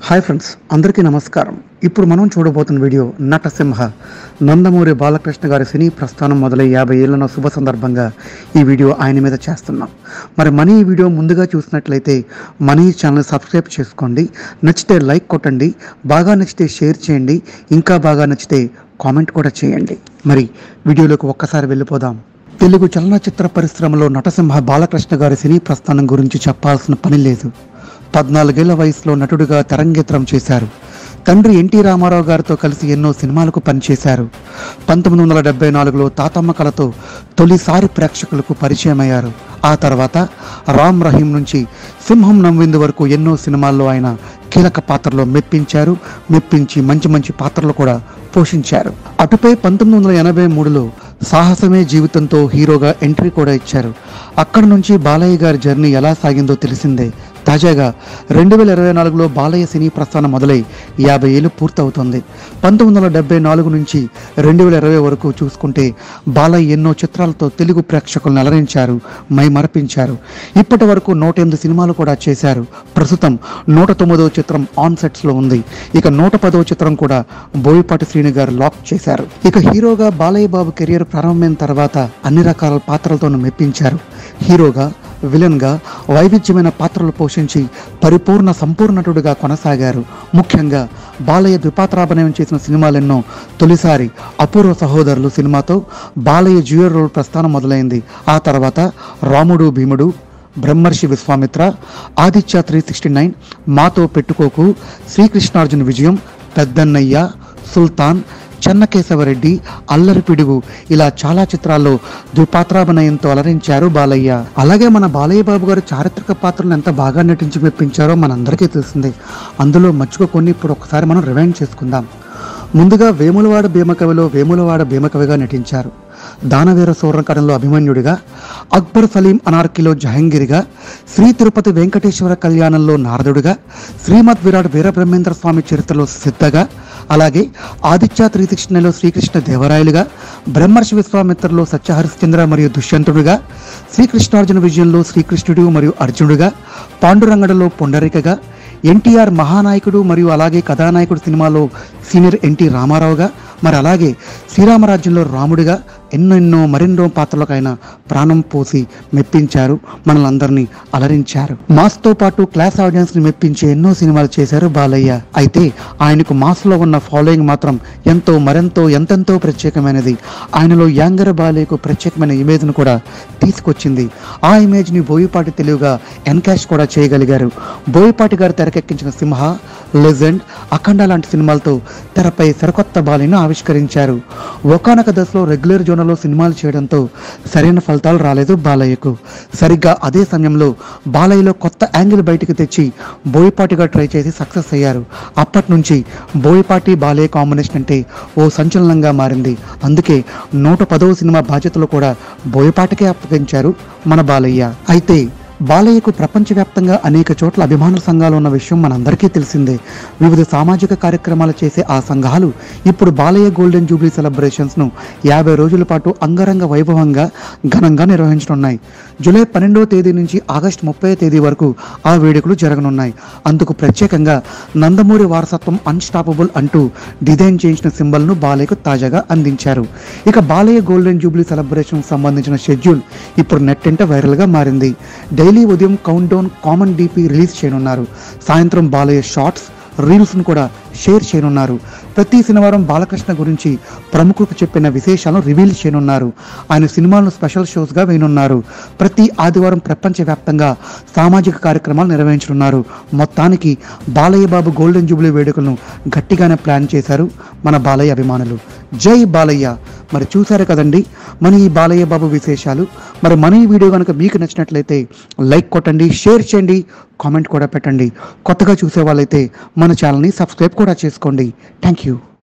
Hi friends, అందరికీ నమస్కారం. ఇప్పుడు మనం చూడబోతున్న వీడియో నటసింహ. నందమూరి బాలకృష్ణ గారి సినీ ప్రస్థానం మొదలై 50 ఏళ్ల శుభ సందర్భంగా ఈ వీడియో ఆయన మీద చేస్తున్నాం. మరి మన ఈ వీడియో ముందుగా చూసినట్లయితే మన ఈ ఛానల్ సబ్స్క్రైబ్ చేసుకోండి. నచ్చితే లైక్ కొట్టండి, బాగా నచ్చితే షేర్ చేయండి, ఇంకా బాగా నచ్చితే కామెంట్ కూడా చేయండి. మరి వీడియోలోకి ఒక్కసారి వెళ్ళిపోదాం. తెలుగు చలనచిత్ర పరిశ్రమలో నటసింహ బాలకృష్ణ గారి సినీ ప్రస్థానం గురించి చెప్పాల్సిన పని లేదు. 14 ఏళ్ల వయసులో నటుడిగా తెరంగేట్రం చేశారు. తండ్రి ఎన్టీ రామారావు గారితో కలిసి ఎన్నో సినిమాలకు పనిచేశారు. 1974లో తాతమ్మ కళతో తొలిసారి ప్రేక్షకులకు పరిచయమయ్యారు. ఆ తర్వాత రామ్ రహీం నుంచి సింహం నవ్విందు వరకు ఎన్నో సినిమాల్లో ఆయన కీలక పాత్రలో మెప్పించి మంచి పాత్రలు కూడా పోషించారు. అటుపై 1983లో సాహసమే జీవితంతో హీరోగా ఎంట్రీ కూడా ఇచ్చారు. అక్కడి నుంచి బాలయ్య గారి జర్నీ ఎలా సాగిందో తెలిసిందే. తాజాగా 2024లో బాలయ్య సినీ ప్రస్థానం మొదలై 50 ఏళ్ళు పూర్తవుతుంది. 1974 నుంచి 2020 వరకు చూసుకుంటే బాలయ్య ఎన్నో చిత్రాలతో తెలుగు ప్రేక్షకులను అలరించారు, మైమరపించారు. ఇప్పటి వరకు 108 సినిమాలు కూడా చేశారు. ప్రస్తుతం 109వ చిత్రం ఆన్ సెట్స్లో ఉంది. ఇక 110వ చిత్రం కూడా బోయపాటి శ్రీను గారు లాక్ చేశారు. ఇక హీరోగా బాలయ్య బాబు కెరియర్ ప్రారంభమైన తర్వాత అన్ని రకాల పాత్రలతోనూ మెప్పించారు. హీరోగా, విలన్గా వైవిధ్యమైన పాత్రలు పోషించి సంపూర్ణ నటుడిగా కొనసాగారు. ముఖ్యంగా బాలయ్య ద్విపాత్రాభినయం చేసిన సినిమాలెన్నో. తొలిసారి అపూర్వ సహోదరులు సినిమాతో బాలయ్య జ్యూయర్ రోల్ ప్రస్థానం మొదలైంది. ఆ తర్వాత రాముడు భీముడు, బ్రహ్మర్షి విశ్వామిత్ర, ఆదిత్య 369, మాతో పెట్టుకోకు, శ్రీకృష్ణార్జున విజయం, పెద్దన్నయ్య, సుల్తాన్, చెన్నకేశవరెడ్డి, అల్లరి పిడుగు ఇలా చాలా చిత్రాల్లో ద్విపాత్రాభినయంతో అలరించారు బాలయ్య. అలాగే మన బాలయ్య బాబు గారు చారిత్రక పాత్రలను ఎంత బాగా నటించి మెప్పించారో మనందరికీ తెలిసిందే. అందులో మచ్చుక కొన్ని ఇప్పుడు ఒకసారి మనం రివైండ్ చేసుకుందాం. ముందుగా వేములవాడ భీమకవిలో వేములవాడ భీమకవిగా నటించారు. దానవీర సూర్ణకరణలో అభిమన్యుడిగా, అక్బర్ సలీం అనార్కిలో జహంగీర్గా, శ్రీ తిరుపతి వెంకటేశ్వర కళ్యాణంలో నారదుడిగా, శ్రీమద్ విరాట్ వీరబ్రహ్మేంద్ర స్వామి చరిత్రలో సిద్ధగా, అలాగే ఆదిత్య 369లో శ్రీకృష్ణ దేవరాయలుగా, బ్రహ్మర్షి విశ్వామిత్రలో సత్యహరిశ్చంద్ర మరియు దుష్యంతుడిగా, శ్రీకృష్ణార్జున విజయంలో శ్రీకృష్ణుడు మరియు అర్జునుడిగా, పాండురంగడలో పొండరికగా, ఎన్టీఆర్ మహానాయకుడు మరియు అలాగే కథానాయకుడు సినిమాలో సీనియర్ ఎన్టీ రామారావుగా, మరి అలాగే శ్రీరామరాజ్యంలో రాముడిగా మరెన్నో పాత్రలకైనా ప్రాణం పోసి మెప్పించారు, మనలందరినీ అలరించారు. మాస్తో పాటు క్లాస్ ఆడియన్స్ ని మెప్పించే ఎన్నో సినిమాలు చేశారు బాలయ్య. అయితే ఆయనకు మాస్లో ఉన్న ఫాలోయింగ్ మాత్రం ఎంతెంతో ప్రత్యేకమైనది. ఆయనలో యాంగర్ బాలయ్యకు ప్రత్యేకమైన ఇమేజ్ ను కూడా తీసుకొచ్చింది. ఆ ఇమేజ్ ని బోయపాటి తెలుగుగా ఎన్కాష్ కూడా చేయగలిగారు. బోయపాటి గారు తెరకెక్కించిన సింహ, లెజెండ్, అఖండ లాంటి సినిమాలతో తెరపై సరికొత్త బాలయ్యను ఆవిష్కరించారు. ఒకానొక దశలో రెగ్యులర్ జోన్లో సినిమాలు చేయడంతో సరైన ఫలితాలు రాలేదు బాలయ్యకు. సరిగ్గా అదే సమయంలో బాలయ్యలో కొత్త యాంగిల్ బయటికి తెచ్చి బోయపాటిగా ట్రై చేసి సక్సెస్ అయ్యారు. అప్పటి నుంచి బోయపాటి బాలయ్య కాంబినేషన్ అంటే ఓ సంచలనంగా మారింది. అందుకే 110వ సినిమా బాధ్యతలు కూడా బోయపాటికే అప్పగించారు మన బాలయ్య. అయితే బాలయ్యకు ప్రపంచవ్యాప్తంగా అనేక చోట్ల అభిమానుల సంఘాలు ఉన్న విషయం మనందరికీ తెలిసిందే. వివిధ సామాజిక కార్యక్రమాలు చేసే ఆ సంఘాలు ఇప్పుడు బాలయ్య గోల్డెన్ జూబ్లీ సెలబ్రేషన్స్ను 50 రోజుల పాటు అంగరంగ వైభవంగా ఘనంగా నిర్వహించనున్నాయి. జూలై 12వ తేదీ నుంచి ఆగస్టు 30వ తేదీ వరకు ఆ వేడుకలు జరగనున్నాయి. అందుకు ప్రత్యేకంగా నందమూరి వారసత్వం అన్స్టాపబుల్ అంటూ డిజైన్ చేయించిన సింబల్ను బాలయ్యకు తాజాగా అందించారు. ఇక బాలయ్య గోల్డెన్ జూబ్లీ సెలబ్రేషన్ సంబంధించిన షెడ్యూల్ ఇప్పుడు నెట్టింట వైరల్గా మారింది. డైలీ ఉదయం count down common DP release చేయనున్నారు. సాయంత్రం బాలయ్య షార్ట్స్, రీల్స్ను కూడా షేర్ చేయనున్నారు. ప్రతి శనివారం బాలకృష్ణ గురించి ప్రముఖులకు చెప్పిన విశేషాలను రివీల్ చేయనున్నారు. ఆయన సినిమాలను స్పెషల్ షోస్గా వేయనున్నారు. ప్రతి ఆదివారం ప్రపంచవ్యాప్తంగా సామాజిక కార్యక్రమాలు నిర్వహించనున్నారు. మొత్తానికి బాలయ్య బాబు గోల్డెన్ జూబ్లీ వేడుకలను గట్టిగానే ప్లాన్ చేశారు మన బాలయ్య అభిమానులు. జై బాలయ్య. మరి చూశారు కదండి మన ఈ బాలయ్య బాబు విశేషాలు. మరి మన ఈ వీడియో కనుక మీకు నచ్చినట్లయితే లైక్ కొట్టండి, షేర్ చేయండి, కామెంట్ కూడా పెట్టండి. కొత్తగా చూసే వాళ్ళైతే మన ఛానల్ని సబ్స్క్రైబ్ కూడా చేసుకోండి. Thank you.